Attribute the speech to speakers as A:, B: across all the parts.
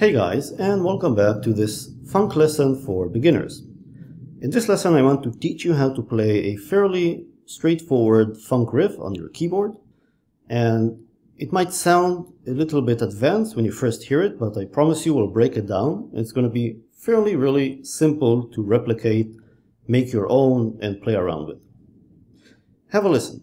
A: Hey guys, and welcome back to this funk lesson for beginners. In this lesson I want to teach you how to play a fairly straightforward funk riff on your keyboard. And it might sound a little bit advanced when you first hear it, but I promise you we'll break it down. It's going to be really simple to replicate, make your own, and play around with. Have a listen.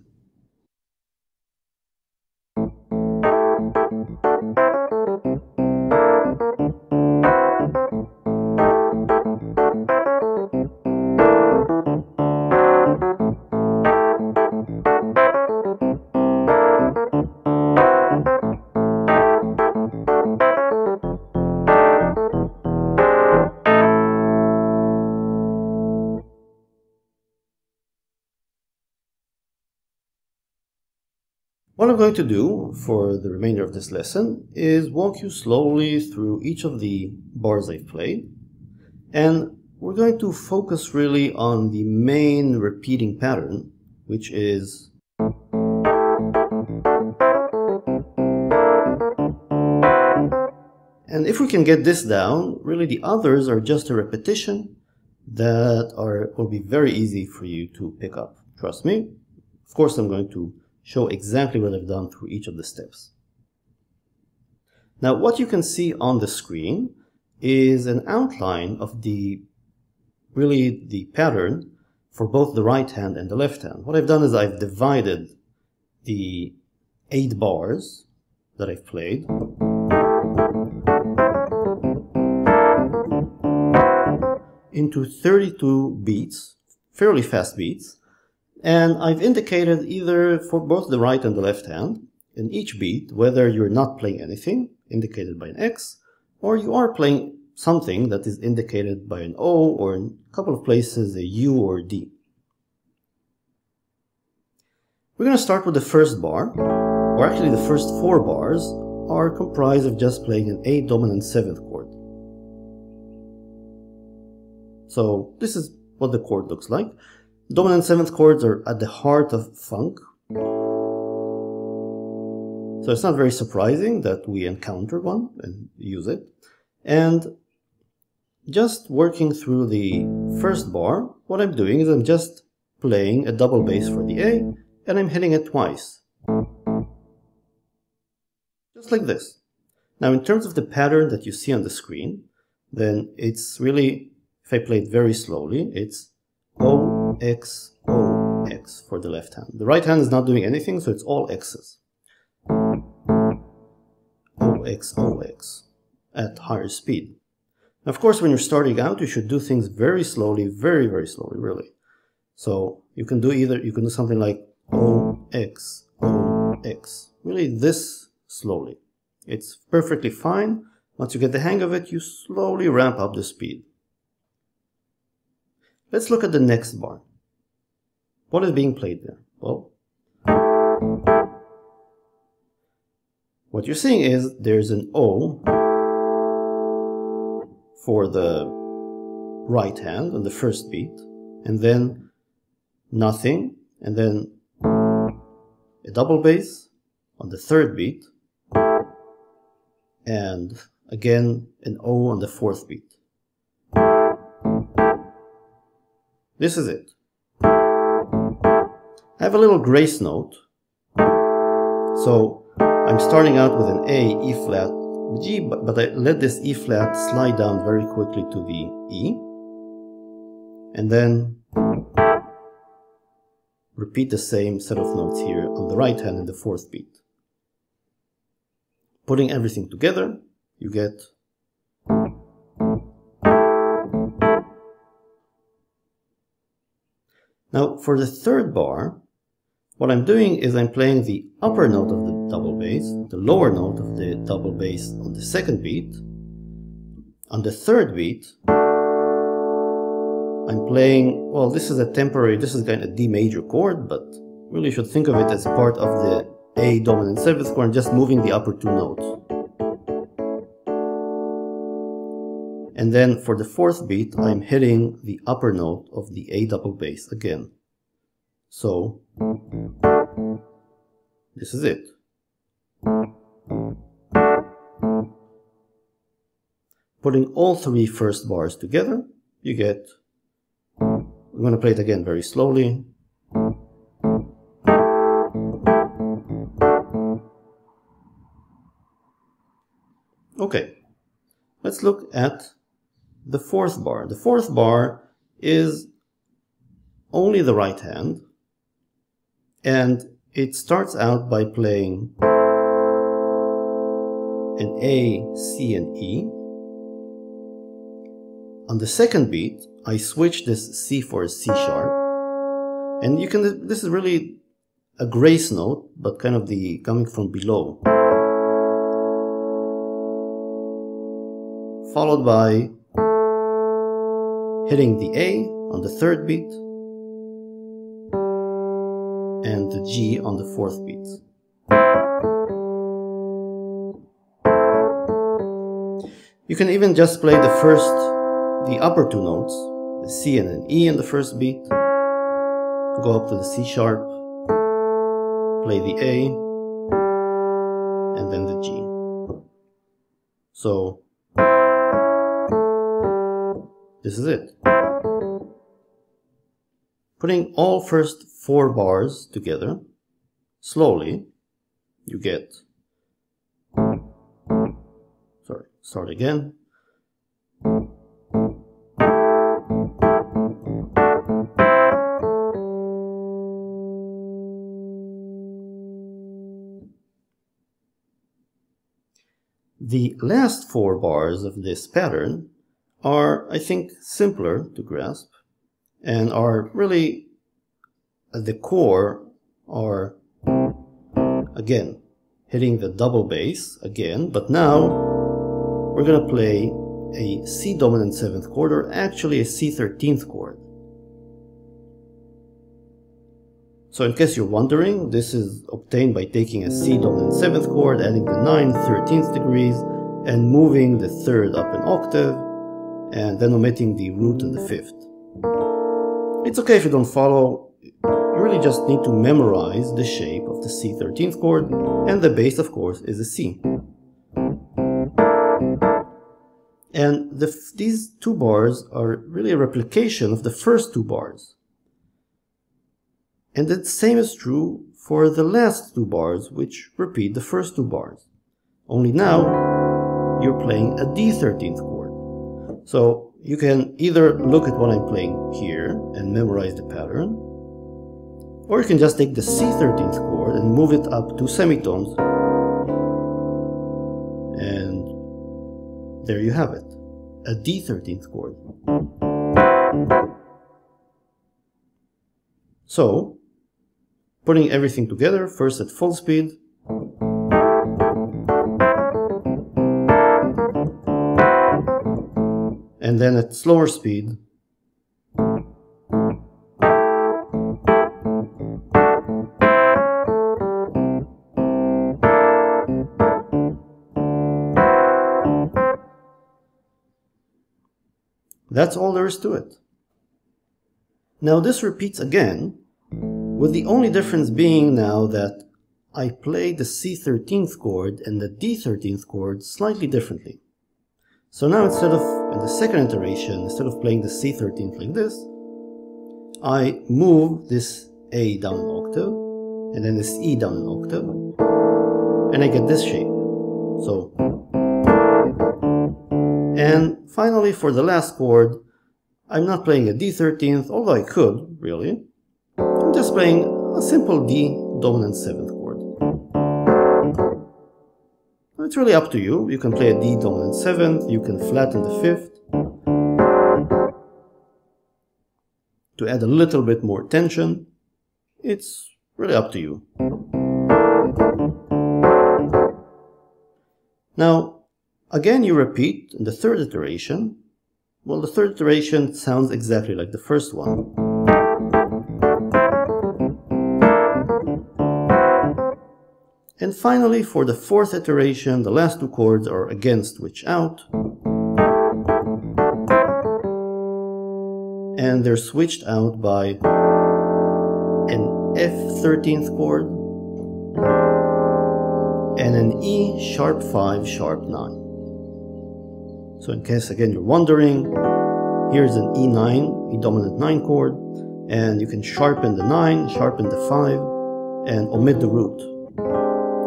A: What I'm going to do for the remainder of this lesson is walk you slowly through each of the bars I've played, and we're going to focus really on the main repeating pattern, which is and if we can get this down, really the others are just a repetition that will be very easy for you to pick up. Trust me. Of course, I'm going to show exactly what I've done through each of the steps. Now, what you can see on the screen is an outline of the pattern for both the right hand and the left hand. What I've done is I've divided the 8 bars that I've played into 32 beats, fairly fast beats. And I've indicated either for both the right and the left hand in each beat whether you're not playing anything, indicated by an X, or you are playing something that is indicated by an O, or in a couple of places a U or D. We're going to start with the first bar, or actually the first 4 bars are comprised of just playing an A dominant 7th chord. So this is what the chord looks like. Dominant 7th chords are at the heart of funk, so it's not very surprising that we encounter one and use it. And just working through the first bar, what I'm doing is I'm just playing a double bass for the A, and I'm hitting it twice. Just like this. Now, in terms of the pattern that you see on the screen, then it's really, if I play it very slowly, it's O, X, O, X for the left hand. The right hand is not doing anything, so it's all X's. O, X, O, X at higher speed. Now, of course, when you're starting out, you should do things very slowly, very slowly, really. So you can do something like O, X, O, X. Really this slowly. It's perfectly fine. Once you get the hang of it, you slowly ramp up the speed. Let's look at the next bar. What is being played there? Well, what you're seeing is there's an O for the right hand on the first beat, and then nothing, and then a double bass on the 3rd beat, and again an O on the 4th beat. This is it. I have a little grace note. So I'm starting out with an A, E flat, G, but I let this E flat slide down very quickly to the E. And then repeat the same set of notes here on the right hand in the 4th beat. Putting everything together, you get Now, for the 3rd bar, what I'm doing is I'm playing the upper note of the double bass, the lower note of the double bass on the 2nd beat. On the 3rd beat, I'm playing, well, this is kind of a D major chord, but really you should think of it as part of the A dominant 7th chord, just moving the upper 2 notes. And then for the 4th beat, I'm hitting the upper note of the A double bass again. So, this is it. putting all three first bars together, you get, I'm going to play it again very slowly. Okay, let's look at the fourth bar. The fourth bar is only the right hand, and it starts out by playing an A, C, and E. On the second beat, I switch this C for a C sharp, and you can, this is really a grace note, but kind of the coming from below, followed by hitting the A on the third beat and the G on the fourth beat. You can even just play the upper two notes, the C and an E in the first beat, go up to the C sharp, play the A, and then the G. So this is it. Putting all first four bars together, slowly, you get, start again. The last four bars of this pattern are, I think, simpler to grasp and are really at the core are, again, hitting the double bass again, but now we're going to play a C dominant 7th chord, or actually a C 13th chord. So in case you're wondering, this is obtained by taking a C dominant 7th chord, adding the 9th, 13th degrees, and moving the 3rd up an octave, and then omitting the root and the 5th. It's okay if you don't follow, you really just need to memorize the shape of the C 13th chord, and the bass, of course, is a C. And these two bars are really a replication of the first two bars. And the same is true for the last two bars, which repeat the first two bars. Only now, you're playing a D 13th chord. So you can either look at what I'm playing here and memorize the pattern, or you can just take the C 13th chord and move it up 2 semitones, and there you have it, a D 13th chord. So, putting everything together, first at full speed, and then at slower speed, that's all there is to it. Now this repeats again, with the only difference being now that I play the C 13th chord and the D 13th chord slightly differently. So now instead of, in the second iteration, instead of playing the C 13th like this, I move this A down an octave, and then this E down an octave, and I get this shape. So, and finally for the last chord, I'm not playing a D 13th, although I could, really. I'm just playing a simple D dominant 7th chord. It's really up to you. You can play a D dominant 7th, you can flatten the 5th to add a little bit more tension. It's really up to you. Now, again you repeat in the third iteration. Well, the third iteration sounds exactly like the first one. And finally, for the fourth iteration, the last two chords are again switched out. And they're switched out by an F 13th chord and an E sharp 5 sharp 9. So in case again you're wondering, here's an E9, E dominant 9 chord, and you can sharpen the 9, sharpen the 5, and omit the root.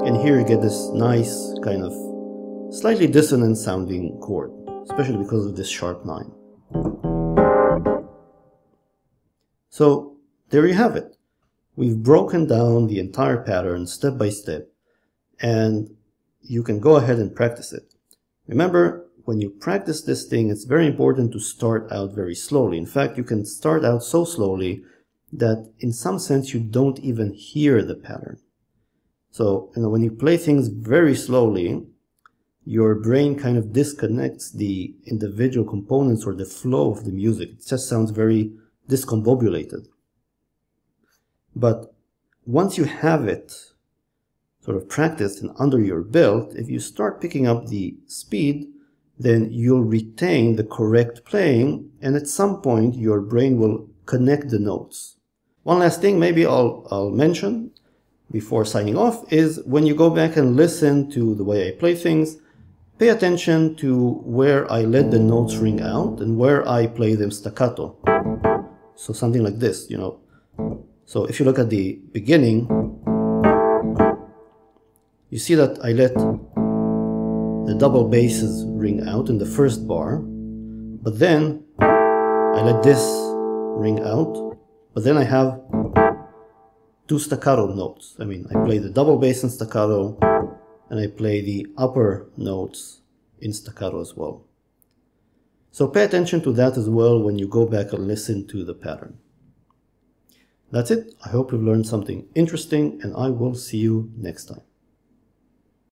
A: And here you get this nice kind of slightly dissonant sounding chord, especially because of this sharp 9. So there you have it. We've broken down the entire pattern step by step, and you can go ahead and practice it. Remember, when you practice this thing, it's very important to start out very slowly. In fact, you can start out so slowly that in some sense you don't even hear the pattern. So, when you play things very slowly, your brain kind of disconnects the individual components or the flow of the music. It just sounds very discombobulated. But once you have it sort of practiced and under your belt, if you start picking up the speed, then you'll retain the correct playing, and at some point your brain will connect the notes. One last thing maybe I'll mention before signing off is when you go back and listen to the way I play things, pay attention to where I let the notes ring out and where I play them staccato. So something like this, So if you look at the beginning, you see that I let the double basses ring out in the first bar, but then I let this ring out, but then I have two staccato notes. I play the double bass in staccato, and I play the upper notes in staccato as well. So pay attention to that as well when you go back and listen to the pattern. That's it. I hope you've learned something interesting, and I will see you next time.